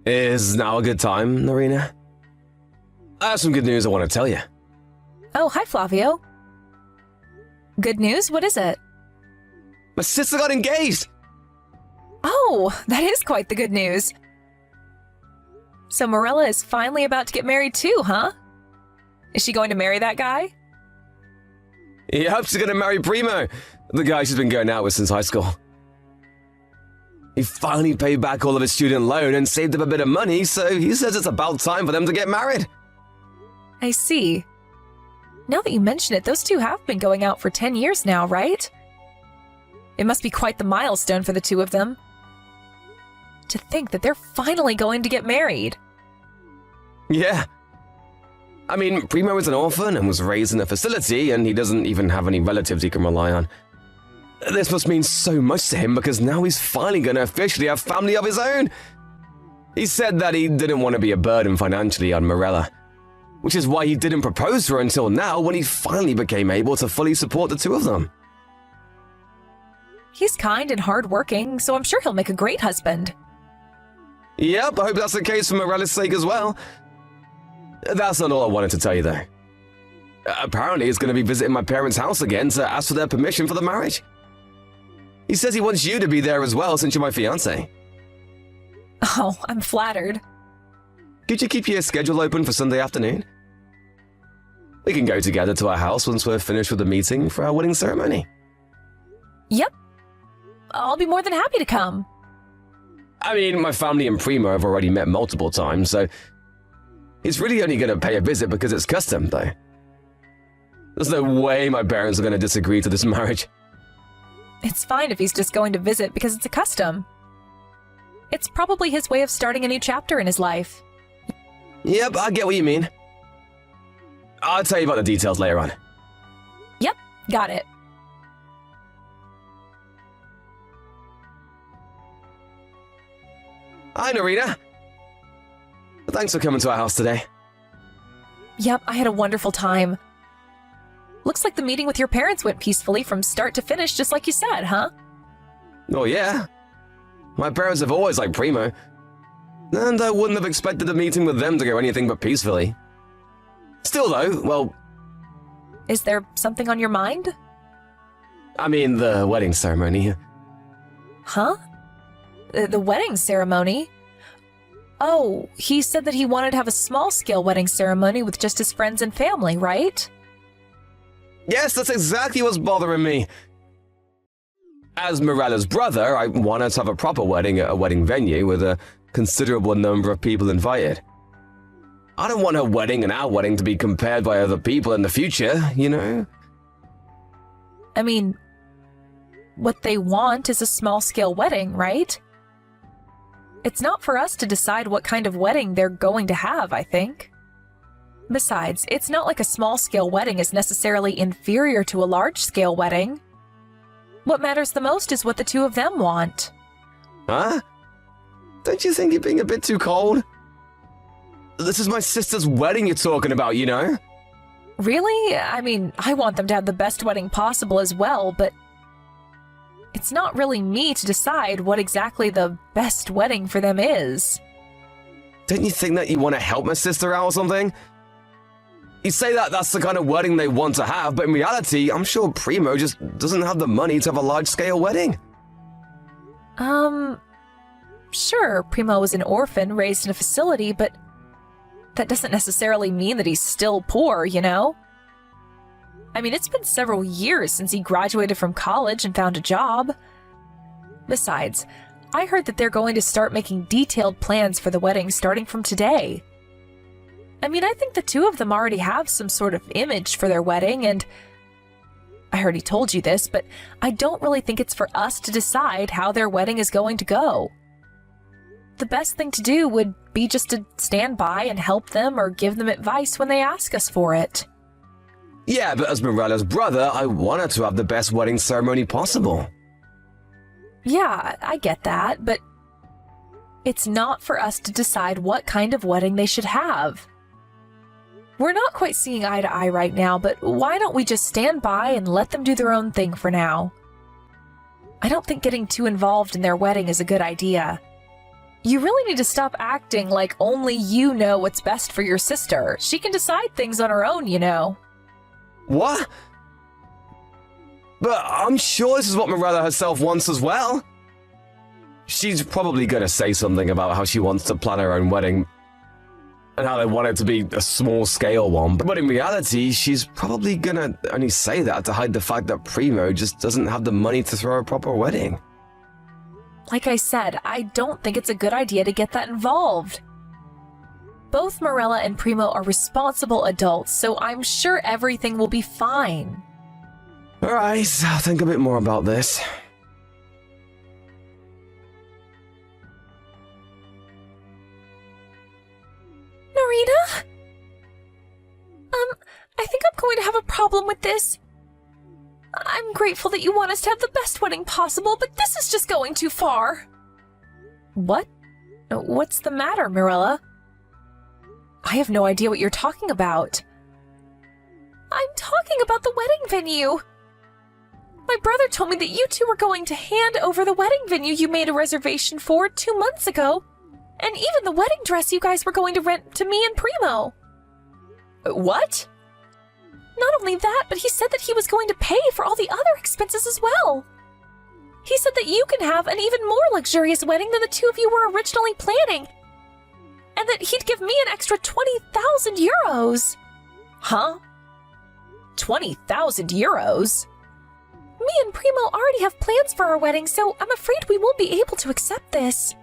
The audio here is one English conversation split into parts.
Is now a good time, Narina? I have some good news I want to tell you. Oh, hi, Flavio. Good news? What is it? My sister got engaged! Oh, that is quite the good news. So Morella is finally about to get married too, huh? Is she going to marry that guy? Yep, she's gonna marry Primo, the guy she's been going out with since high school. He finally paid back all of his student loan and saved up a bit of money, so he says it's about time for them to get married. I see. Now that you mention it, those two have been going out for 10 years now, right? It must be quite the milestone for the two of them. To think that they're finally going to get married. Yeah. I mean, Primo is an orphan and was raised in a facility, and he doesn't even have any relatives he can rely on. This must mean so much to him because now he's finally going to officially have family of his own. He said that he didn't want to be a burden financially on Morella, which is why he didn't propose to her until now when he finally became able to fully support the two of them. He's kind and hardworking, so I'm sure he'll make a great husband. Yep, I hope that's the case for Morella's sake as well. That's not all I wanted to tell you, though. Apparently, he's going to be visiting my parents' house again to ask for their permission for the marriage. He says he wants you to be there as well since you're my fiancé. Oh, I'm flattered. Could you keep your schedule open for Sunday afternoon? We can go together to our house once we're finished with the meeting for our wedding ceremony. Yep. I'll be more than happy to come. I mean, my family and Primo have already met multiple times, so he's really only going to pay a visit because it's custom, though. There's no way my parents are going to disagree to this marriage. It's fine if he's just going to visit because it's a custom. It's probably his way of starting a new chapter in his life. Yep, I get what you mean. I'll tell you about the details later on. Yep, got it. Hi, Narina. Thanks for coming to our house today. Yep, I had a wonderful time. Looks like the meeting with your parents went peacefully from start to finish, just like you said, huh? Oh, yeah. My parents have always liked Primo, and I wouldn't have expected the meeting with them to go anything but peacefully. Still, though, well... Is there something on your mind? I mean, the wedding ceremony. Huh? The wedding ceremony? Oh, he said that he wanted to have a small-scale wedding ceremony with just his friends and family, right? Yes, that's exactly what's bothering me. As Morella's brother, I want us to have a proper wedding at a wedding venue with a considerable number of people invited. I don't want her wedding and our wedding to be compared by other people in the future, you know? I mean, what they want is a small-scale wedding, right? It's not for us to decide what kind of wedding they're going to have, I think. Besides, it's not like a small-scale wedding is necessarily inferior to a large-scale wedding. What matters the most is what the two of them want. Huh? Don't you think you're being a bit too cold? This is my sister's wedding you're talking about, you know? Really? I mean, I want them to have the best wedding possible as well, but it's not really me to decide what exactly the best wedding for them is. Don't you think that you want to help my sister out or something? You say that that's the kind of wedding they want to have, but in reality, I'm sure Primo just doesn't have the money to have a large-scale wedding. Sure, Primo was an orphan raised in a facility, but that doesn't necessarily mean that he's still poor, you know? I mean, it's been several years since he graduated from college and found a job. Besides, I heard that they're going to start making detailed plans for the wedding starting from today. I mean, I think the two of them already have some sort of image for their wedding, and I already told you this, but I don't really think it's for us to decide how their wedding is going to go. The best thing to do would be just to stand by and help them or give them advice when they ask us for it. Yeah, but as Morella's brother, I want her to have the best wedding ceremony possible. Yeah, I get that, but it's not for us to decide what kind of wedding they should have. We're not quite seeing eye to eye right now, but why don't we just stand by and let them do their own thing for now? I don't think getting too involved in their wedding is a good idea. You really need to stop acting like only you know what's best for your sister. She can decide things on her own, you know. What? But I'm sure this is what Morella herself wants as well. She's probably gonna say something about how she wants to plan her own wedding and how they want it to be a small-scale one, but in reality, she's probably gonna only say that to hide the fact that Primo just doesn't have the money to throw a proper wedding. Like I said, I don't think it's a good idea to get that involved. Both Morella and Primo are responsible adults, so I'm sure everything will be fine. Alright, I'll think a bit more about this. Narita? I think I'm going to have a problem with this. I'm grateful that you want us to have the best wedding possible, but this is just going too far. What? What's the matter, Mirella? I have no idea what you're talking about. I'm talking about the wedding venue. My brother told me that you two were going to hand over the wedding venue you made a reservation for 2 months ago, and even the wedding dress you guys were going to rent to me and Primo. What? Not only that, but he said that he was going to pay for all the other expenses as well. He said that you can have an even more luxurious wedding than the two of you were originally planning, and that he'd give me an extra 20,000 euros. Huh? 20,000 euros? Me and Primo already have plans for our wedding, so I'm afraid we won't be able to accept this.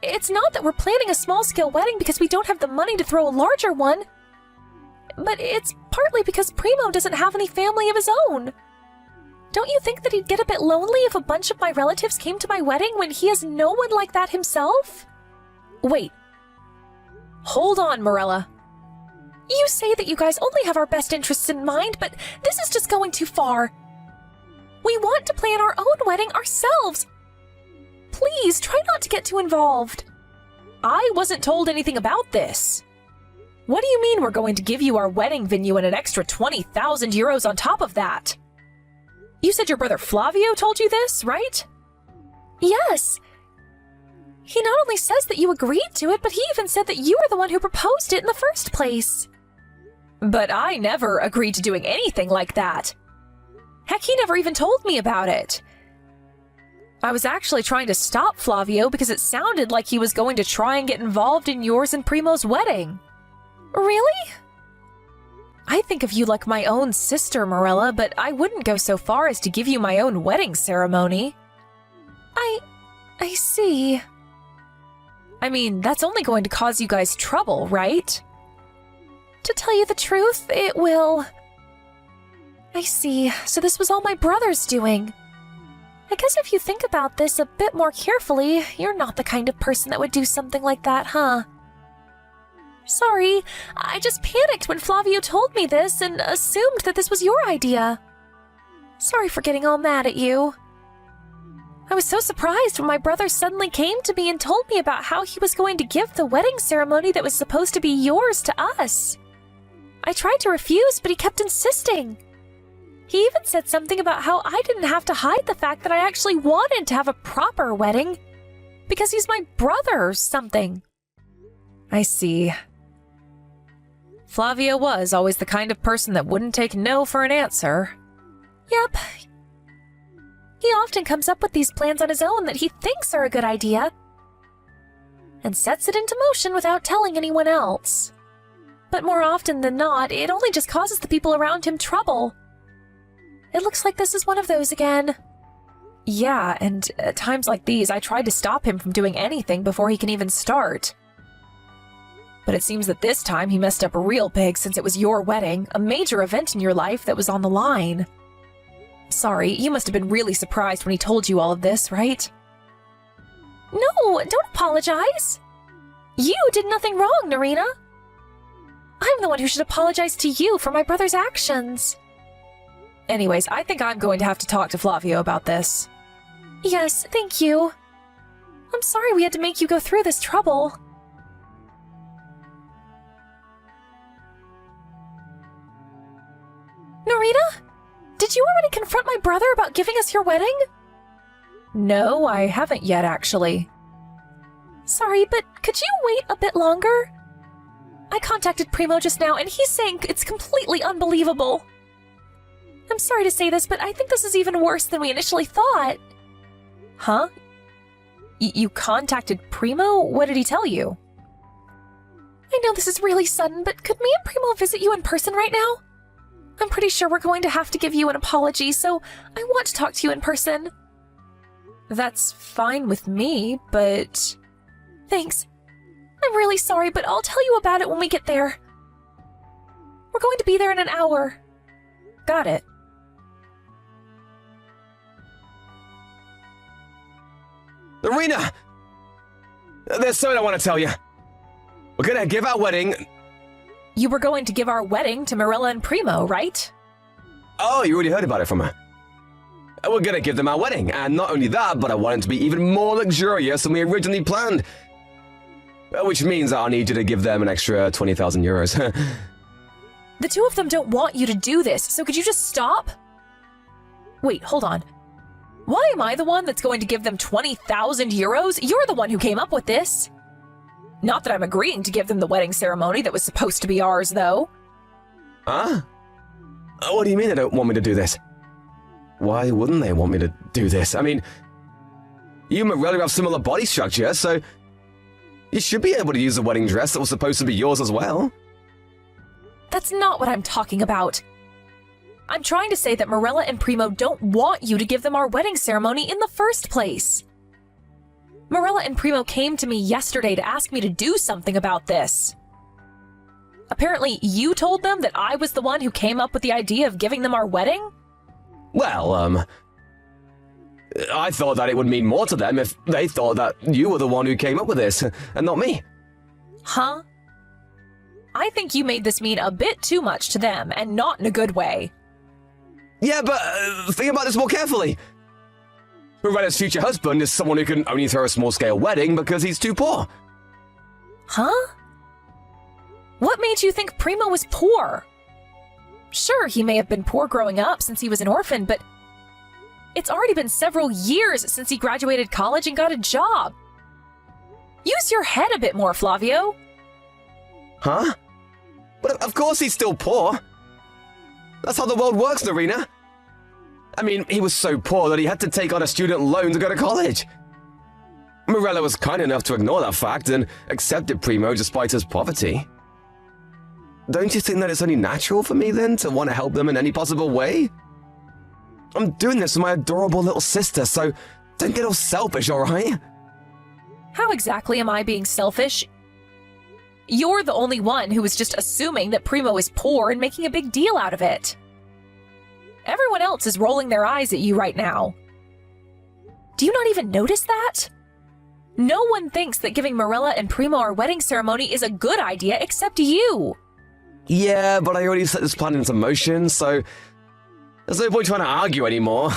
It's not that we're planning a small-scale wedding because we don't have the money to throw a larger one, but it's partly because Primo doesn't have any family of his own. Don't you think that he'd get a bit lonely if a bunch of my relatives came to my wedding when he has no one like that himself? Wait. Hold on, Morella. You say that you guys only have our best interests in mind, but this is just going too far. We want to plan our own wedding ourselves. Please, try not to get too involved. I wasn't told anything about this. What do you mean we're going to give you our wedding venue and an extra 20,000 euros on top of that? You said your brother Flavio told you this, right? Yes. He not only says that you agreed to it, but he even said that you were the one who proposed it in the first place. But I never agreed to doing anything like that. Heck, he never even told me about it. I was actually trying to stop Flavio because it sounded like he was going to try and get involved in yours and Primo's wedding. Really? I think of you like my own sister, Morella, but I wouldn't go so far as to give you my own wedding ceremony. I see. I mean, that's only going to cause you guys trouble, right? To tell you the truth, it will. I see. So this was all my brother's doing. I guess if you think about this a bit more carefully, you're not the kind of person that would do something like that, huh? Sorry, I just panicked when Flavio told me this and assumed that this was your idea. Sorry for getting all mad at you. I was so surprised when my brother suddenly came to me and told me about how he was going to give the wedding ceremony that was supposed to be yours to us. I tried to refuse, but he kept insisting. He even said something about how I didn't have to hide the fact that I actually wanted to have a proper wedding because he's my brother or something. I see. Flavio was always the kind of person that wouldn't take no for an answer. Yep. He often comes up with these plans on his own that he thinks are a good idea and sets it into motion without telling anyone else. But more often than not, it only just causes the people around him trouble. It looks like this is one of those again. Yeah, and at times like these, I tried to stop him from doing anything before he can even start. But it seems that this time he messed up real big since it was your wedding, a major event in your life that was on the line. Sorry, you must have been really surprised when he told you all of this, right? No, don't apologize. You did nothing wrong, Narita. I'm the one who should apologize to you for my brother's actions. Anyways, I think I'm going to have to talk to Flavio about this. Yes, thank you. I'm sorry we had to make you go through this trouble. Narita? Did you already confront my brother about giving us your wedding? No, I haven't yet, actually. Sorry, but could you wait a bit longer? I contacted Primo just now, and he's saying it's completely unbelievable. I'm sorry to say this, but I think this is even worse than we initially thought. Huh? You contacted Primo? What did he tell you? I know this is really sudden, but could me and Primo visit you in person right now? I'm pretty sure we're going to have to give you an apology, so I want to talk to you in person. That's fine with me, but... Thanks. I'm really sorry, but I'll tell you about it when we get there. We're going to be there in an hour. Got it. Irina! There's something I want to tell you. We're gonna give our wedding... You were going to give our wedding to Marilla and Primo, right? Oh, you already heard about it from her. We're gonna give them our wedding, and not only that, but I want it to be even more luxurious than we originally planned. Which means I'll need you to give them an extra 20,000 euros. The two of them don't want you to do this, so could you just stop? Wait, hold on. Why am I the one that's going to give them 20,000 euros? You're the one who came up with this. Not that I'm agreeing to give them the wedding ceremony that was supposed to be ours, though. Huh? What do you mean they don't want me to do this? Why wouldn't they want me to do this? I mean, you and Marilla have similar body structure, so you should be able to use the wedding dress that was supposed to be yours as well. That's not what I'm talking about. I'm trying to say that Marilla and Primo don't want you to give them our wedding ceremony in the first place. Marilla and Primo came to me yesterday to ask me to do something about this. Apparently, you told them that I was the one who came up with the idea of giving them our wedding? Well, I thought that it would mean more to them if they thought that you were the one who came up with this, and not me. Huh? I think you made this mean a bit too much to them, and not in a good way. Yeah, but think about this more carefully. Morella's future husband is someone who can only throw a small-scale wedding because he's too poor. Huh? What made you think Primo was poor? Sure, he may have been poor growing up since he was an orphan, but it's already been several years since he graduated college and got a job. Use your head a bit more, Flavio. Huh? But of course he's still poor. That's how the world works, Narina. I mean, he was so poor that he had to take on a student loan to go to college. Marilla was kind enough to ignore that fact and accepted Primo despite his poverty. Don't you think that it's only natural for me, then, to want to help them in any possible way? I'm doing this for my adorable little sister, so don't get all selfish, alright? How exactly am I being selfish? You're the only one who is just assuming that Primo is poor and making a big deal out of it. Everyone else is rolling their eyes at you right now. Do you not even notice that? No one thinks that giving Marilla and Primo our wedding ceremony is a good idea except you. Yeah, but I already set this plan into motion, so there's no point trying to argue anymore.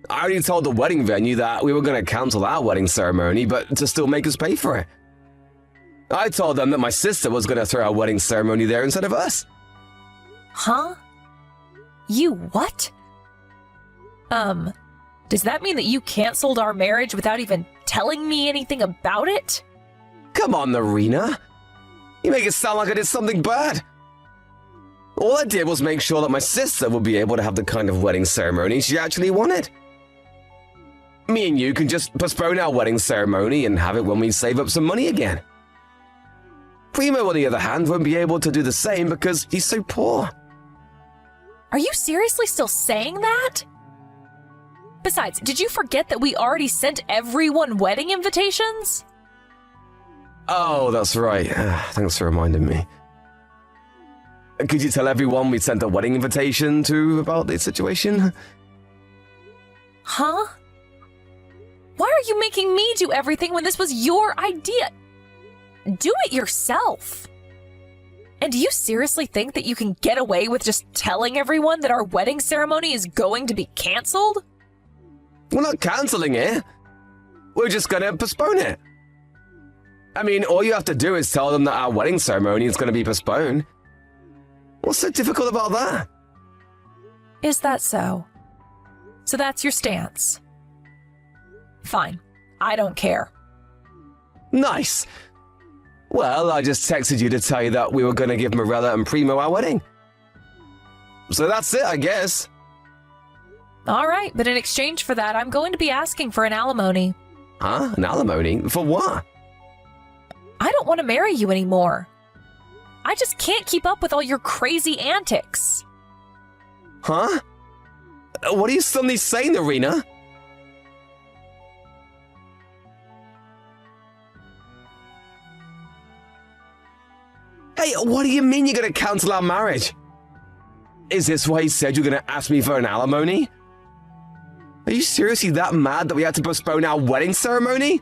I already told the wedding venue that we were going to cancel our wedding ceremony, but to still make us pay for it. I told them that my sister was going to throw our wedding ceremony there instead of us. Huh? You what? Does that mean that you canceled our marriage without even telling me anything about it? Come on, Narina. You make it sound like I did something bad. All I did was make sure that my sister would be able to have the kind of wedding ceremony she actually wanted. Me and you can just postpone our wedding ceremony and have it when we save up some money again. Primo, on the other hand, won't be able to do the same because he's so poor. Are you seriously still saying that? Besides, did you forget that we already sent everyone wedding invitations? Oh, that's right. Thanks for reminding me. Could you tell everyone we sent a wedding invitation to about the situation? Huh? Why are you making me do everything when this was your idea? Do it yourself. And do you seriously think that you can get away with just telling everyone that our wedding ceremony is going to be canceled? We're not canceling it. We're just gonna postpone it. I mean, all you have to do is tell them that our wedding ceremony is gonna be postponed. What's so difficult about that? Is that so? So that's your stance? Fine. I don't care. Nice. Well, I just texted you to tell you that we were going to give Morella and Primo our wedding. So that's it, I guess. All right, but in exchange for that, I'm going to be asking for an alimony. Huh? An alimony? For what? I don't want to marry you anymore. I just can't keep up with all your crazy antics. Huh? What are you suddenly saying, Irina? Hey, what do you mean you're going to cancel our marriage? Is this why you said you're going to ask me for an alimony? Are you seriously that mad that we had to postpone our wedding ceremony?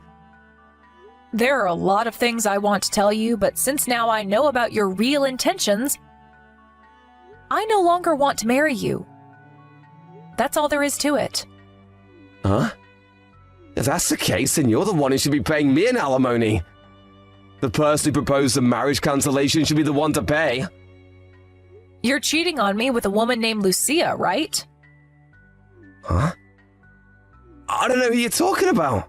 There are a lot of things I want to tell you, but since now I know about your real intentions, I no longer want to marry you. That's all there is to it. Huh? If that's the case, then you're the one who should be paying me an alimony. The person who proposed the marriage cancellation should be the one to pay. You're cheating on me with a woman named Lucia, right? Huh? I don't know who you're talking about.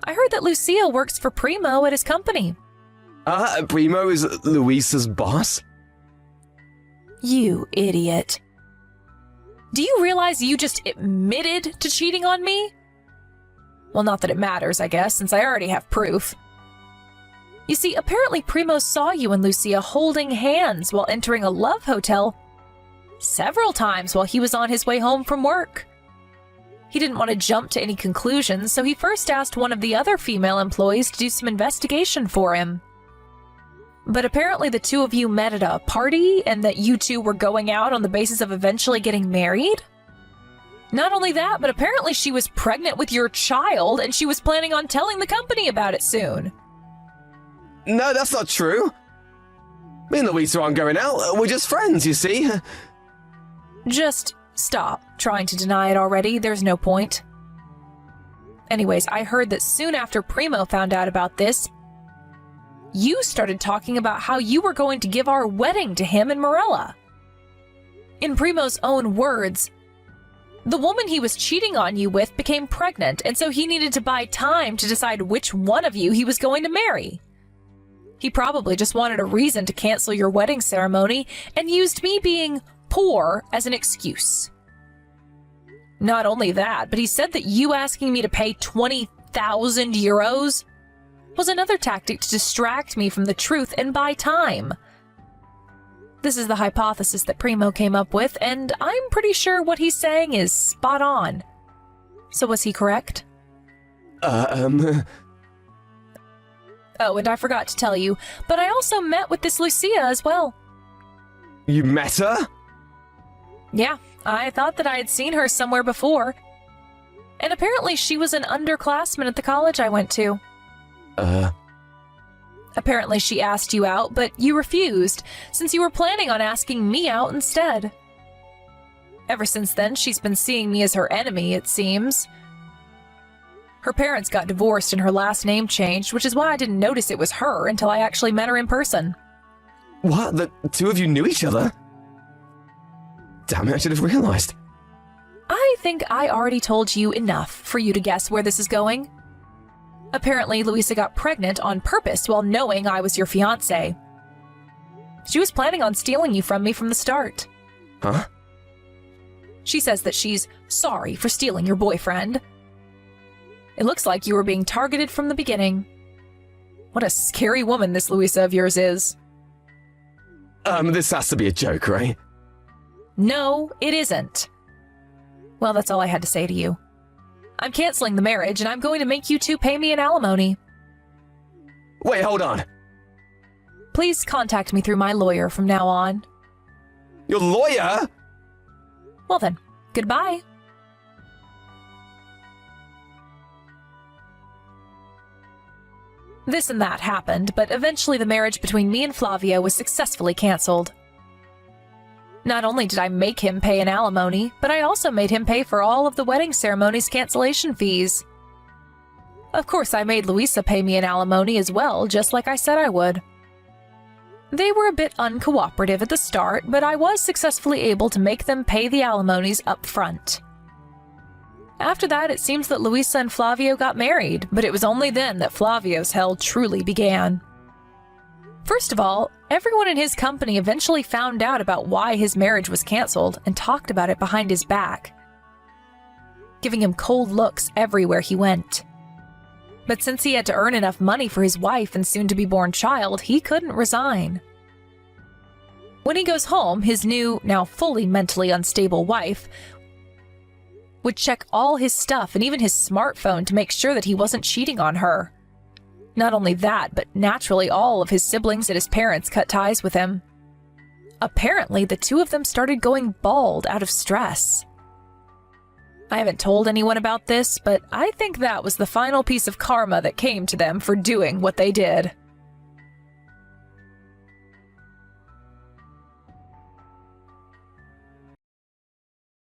I heard that Lucia works for Primo at his company. Primo is Luisa's boss? You idiot. Do you realize you just admitted to cheating on me? Well, not that it matters, I guess, since I already have proof. You see, apparently Primo saw you and Lucia holding hands while entering a love hotel several times while he was on his way home from work. He didn't want to jump to any conclusions, so he first asked one of the other female employees to do some investigation for him. But apparently the two of you met at a party and that you two were going out on the basis of eventually getting married? Not only that, but apparently she was pregnant with your child and she was planning on telling the company about it soon. No, that's not true. Me and Luisa aren't going out. We're just friends, you see. Just stop trying to deny it already. There's no point. Anyways, I heard that soon after Primo found out about this, you started talking about how you were going to give our wedding to him and Morella. In Primo's own words, the woman he was cheating on you with became pregnant, and so he needed to buy time to decide which one of you he was going to marry. He probably just wanted a reason to cancel your wedding ceremony and used me being poor as an excuse. Not only that, but he said that you asking me to pay 20,000 euros was another tactic to distract me from the truth and buy time. This is the hypothesis that Primo came up with, and I'm pretty sure what he's saying is spot on. So was he correct? Oh, and I forgot to tell you, but I also met with this Lucia as well. You met her? Yeah, I thought that I had seen her somewhere before. And apparently she was an underclassman at the college I went to. Apparently she asked you out, but you refused, since you were planning on asking me out instead. Ever since then, she's been seeing me as her enemy, it seems. Her parents got divorced and her last name changed, which is why I didn't notice it was her until I actually met her in person. What? The two of you knew each other? Damn it, I should have realized. I think I already told you enough for you to guess where this is going. Apparently, Luisa got pregnant on purpose while knowing I was your fiancé. She was planning on stealing you from me from the start. Huh? She says that she's sorry for stealing your boyfriend. It looks like you were being targeted from the beginning. What a scary woman this Luisa of yours is. This has to be a joke, right? No, it isn't. Well, that's all I had to say to you. I'm canceling the marriage, and I'm going to make you two pay me an alimony. Wait, hold on. Please contact me through my lawyer from now on. Your lawyer? Well then, goodbye. This and that happened, but eventually the marriage between me and Flavio was successfully cancelled. Not only did I make him pay an alimony, but I also made him pay for all of the wedding ceremony's cancellation fees. Of course, I made Luisa pay me an alimony as well, just like I said I would. They were a bit uncooperative at the start, but I was successfully able to make them pay the alimonies up front. After that, it seems that Luisa and Flavio got married, but it was only then that Flavio's hell truly began. First of all, everyone in his company eventually found out about why his marriage was canceled and talked about it behind his back, giving him cold looks everywhere he went. But since he had to earn enough money for his wife and soon-to-be-born child, he couldn't resign. When he goes home, his new, now fully mentally unstable wife would check all his stuff and even his smartphone to make sure that he wasn't cheating on her. Not only that, but naturally all of his siblings and his parents cut ties with him. Apparently, the two of them started going bald out of stress. I haven't told anyone about this, but I think that was the final piece of karma that came to them for doing what they did.